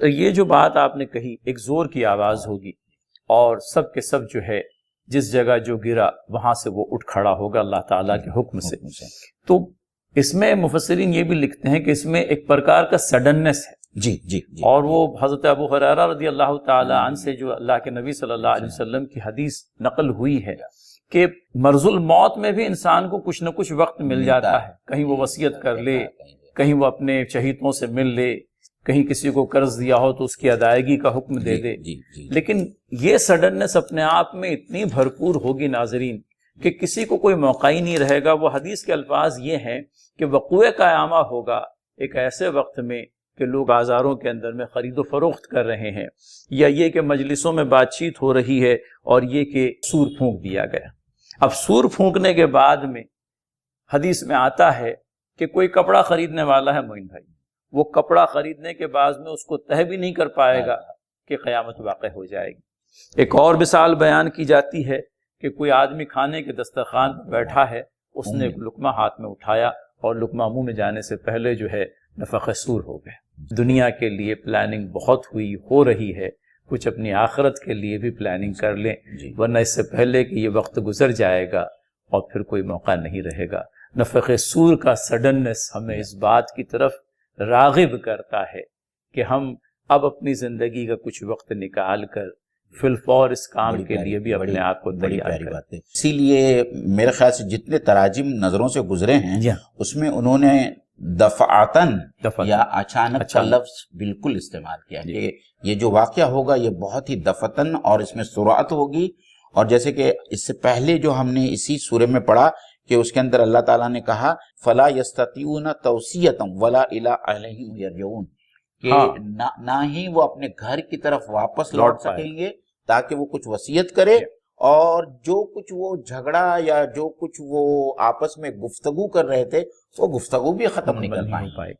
تو یہ جو بات آپ نے کہی، ایک زور کی آواز ہوگی اور سب کے سب جو ہے جس جگہ جو گرا وہاں سے وہ اٹھ کھڑا ہوگا اللہ تعالیٰ کے حکم سے۔ تو اس میں مفسرین یہ بھی لکھتے ہیں کہ اس میں ایک پرکار کا سڈننس ہے، جی جی جی، اور وہ حضرت ابو ہریرہ رضی اللہ تعالی عنہ سے جو اللہ کے نبی صلی اللہ علیہ وسلم کی حدیث نقل ہوئی ہے کہ مرض الموت میں بھی انسان کو کچھ نہ کچھ وقت مل جاتا ہے، کہیں وہ وصیت کر لے، کہیں وہ اپنے شہیدوں سے مل لے، کہیں کسی کو قرض دیا ہو تو اس کی ادائیگی کا حکم دے دے۔ لیکن یہ سڈننس اپنے آپ میں اتنی بھرپور ہوگی ناظرین کہ کسی کو کوئی موقع ہی نہیں رہے گا۔ وہ حدیث کے الفاظ یہ ہیں کہ وقوع قیامہ ہوگا ایک ایسے وقت میں کہ لوگ بازاروں کے اندر میں خرید و فروخت کر رہے ہیں، یا یہ کہ مجلسوں میں بات چیت ہو رہی ہے اور یہ کہ سور پھونک دیا گیا۔ اب سور پھونکنے کے بعد میں حدیث میں آتا ہے کہ کوئی کپڑا خریدنے والا ہے معین بھائی، وہ کپڑا خریدنے کے بعد میں اس کو طے بھی نہیں کر پائے گا کہ قیامت واقع ہو جائے گی۔ ایک اور مثال بیان کی جاتی ہے کہ کوئی آدمی کھانے کے دسترخوان پر بیٹھا ہے، اس نے ایک لقمہ ہاتھ میں اٹھایا اور لقمہ منہ میں جانے سے پہلے جو ہے نفخ سور ہو گئے۔ دنیا کے لیے پلاننگ بہت ہوئی، ہو رہی ہے، کچھ اپنی آخرت کے لیے بھی پلاننگ کر لیں، ورنہ اس سے پہلے کہ یہ وقت گزر جائے گا اور پھر کوئی موقع نہیں رہے گا۔ نفخ سور کا سڈننس ہمیں اس بات کی طرف راغب کرتا ہے کہ ہم اب اپنی زندگی کا کچھ وقت نکال کر فی الفور اس کام کے لیے بھی اپنے آپ کو تیار کریں۔ اسی لیے میرے خیال سے جتنے تراجم نظروں سے گزرے ہیں اس میں انہوں نے دفعتاً یا اچانک کا لفظ بالکل استعمال کیا کہ یہ جو واقعہ ہوگا یہ بہت ہی دفعتاً اور اس میں سرعت ہوگی۔ اور جیسے کہ اس سے پہلے جو ہم نے اسی سورہ میں پڑھا کہ اس کے اندر اللہ تعالیٰ نے کہا فَلَا يَسْتَطِيعُونَ تَوْصِيَةً وَلَا إِلَىٰ أَهْلِهِمْ يَرْجِعُونَ، کہ نہ ہی وہ اپنے گھر کی طرف واپس لوٹ سکیں گے تاکہ وہ کچھ وصیت کرے، اور جو کچھ وہ جھگڑا یا جو کچھ وہ آپس میں گفتگو کر رہے تھے وہ گفتگو بھی ختم نہیں کر پائیں۔